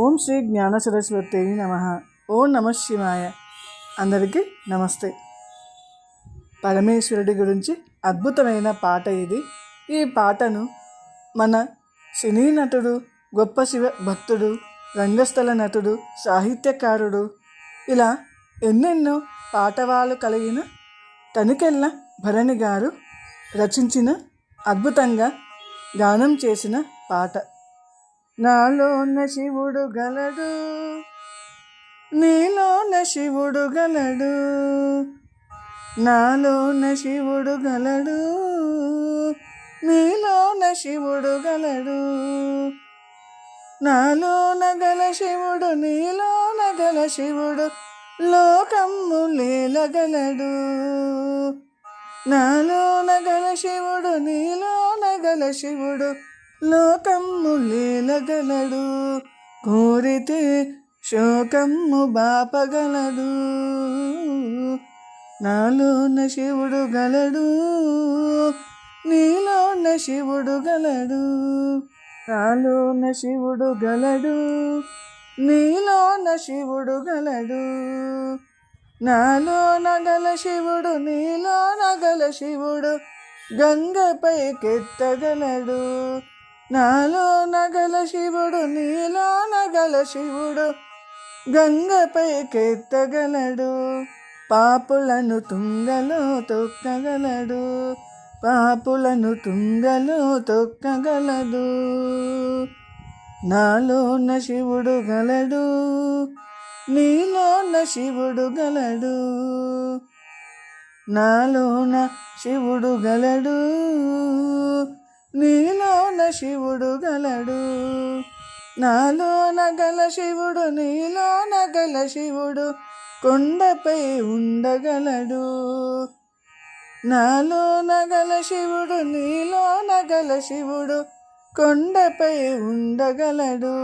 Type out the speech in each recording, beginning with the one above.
ఓం శ్రీ జ్ఞాన సరస్వతి నమ. ఓం నమ శివాయ. అందరికీ నమస్తే. పరమేశ్వరుడి గురించి అద్భుతమైన పాట ఇది. ఈ పాటను మన సినీ నటుడు, గొప్ప శివ భక్తుడు, రంగస్థల నటుడు, సాహిత్యకారుడు, ఇలా ఎన్నెన్నో పాటవాలు కలిగిన తనికెళ్ళ భరణి గారు రచించిన, అద్భుతంగా గానం చేసిన పాట. నాలోన శివుడు గలడు, నీలోన శివుడు గలడు, నాలోన శివుడు గలడు, నీలోన శివుడు గలడు, నాలోన గల శివుడు నీలోన గల శివుడు లోకమ్ము లేలగలడు, నాలోన గల శివుడు నీలోన గల శివుడు లోకమ్ము లేలగలడు, కోరితే శోకమ్ము బాపగలడు, నాలోన శివుడు గలడు, నీలోన శివుడు గలడు, నాలోన శివుడు గలడు, నీలోన శివుడు గలడు, నాలోన గల శివుడు నీలోన గల శివుడు గంగపై కెత్తగలడు, నాలోన గల శివుడు నీలోన గల శివుడు గంగపై కెత్తగలడు, పాపులను తుంగలో తొక్కగలడు, పాపులను తుంగలో తొక్కగలడు, నాలోన శివుడు గలడు, నీలోన శివుడు గలడు, నాలోన శివుడు గలడు, నీలోన శివుడు గలడు, నాలోన గల శివుడు నీలోన గల శివుడు కొండపై ఉండగలడు, నాలోన గల శివుడు నీలోన గల శివుడు కొండపై ఉండగలడు,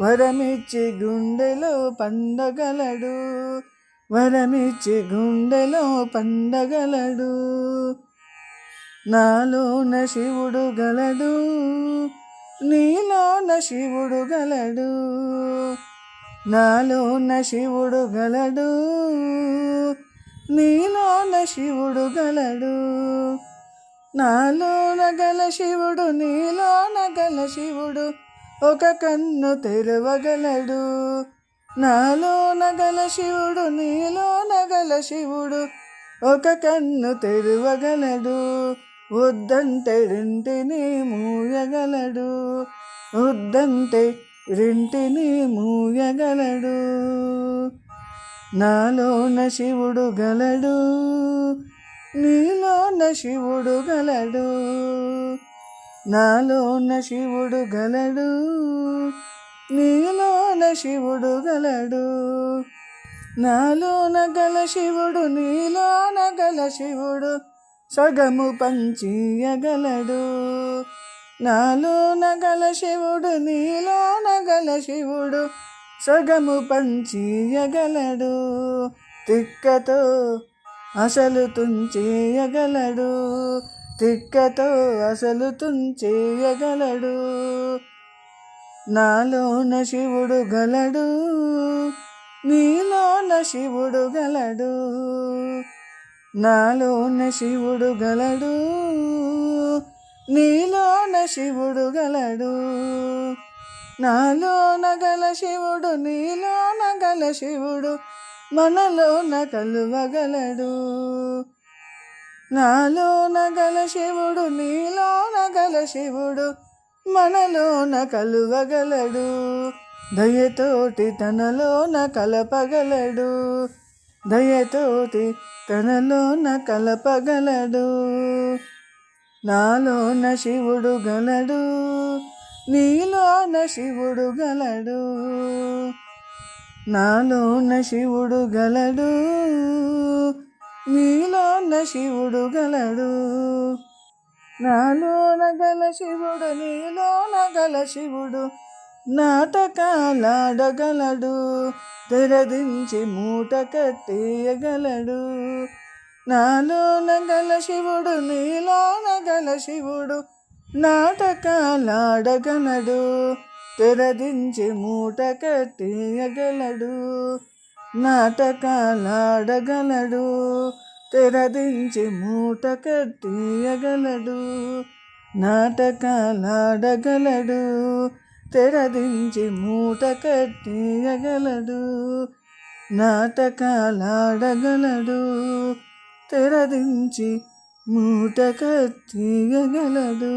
వరమిచ్చి గుండెలో పండగలడు, వరమిచ్చి గుండెలో పండగలడు, నాలోన శివుడు గలడు, నీలోన శివుడు గలడు, నాలోన శివుడు గలడు, నీలోన శివుడు గలడు, నాలోన గల శివుడు నీలోన గల శివుడు ఒక కన్ను తెరవగలడు, నాలోన గల శివుడు నీలోన గల శివుడు ఒక కన్ను తెరవగలడు, వద్దంటే రెంటిని మూయగలడు, వద్దంటే రెంటిని మూయగలడు, నాలోన శివుడు గలడు, నీలోన శివుడు గలడు, నాలోన శివుడు గలడు, నీలోన శివుడు గలడు, నాలోన గల శివుడు నీలోన గల శివుడు సగము పంచియగలడు, నాలోన గల శివుడు నీలోన గల శివుడు సగము పంచియగలడు, తిక్కతో అసలు తుంచేయగలడు, తిక్కతో అసలు తుంచేయగలడు, నాలోన శివుడు గలడు, నీలోన శివుడు గలడు, నాలోన శివుడు గలడు, నీలోన శివుడు గలడు, నాలోన గల శివుడు నీలోన గల శివుడు మనలోన కలువగలడు, నాలోన గల శివుడు నీలోన గల శివుడు మనలోన కలువగలడు, దయతోటి తనలోన కలపగలడు, దయతోటి తనలోన కలపగలడు, నాలోన శివుడు గలడు, నీలోన శివుడు గలడు, నాలోన శివుడు గలడు, నీలోన శివుడు గలడు, నాలోన గల శివుడు నీలోన గల శివుడు నాటకాలాడగలడు, తెరదించి మూట కట్టేయగలడు, నాలోన గల శివుడు నీలోన గల శివుడు నాటకాలాడగలడు, తెరదించి మూట కట్టేయగలడు, నాటకాలాడగలడు. తెరదించి మూట కట్టేయగలడు, నాటకాలాడగలడు. తెరదించి మూట కట్టేయగలడు, నాటకాలాడగలడు. తెరదించి మూట కట్టేయగలడు.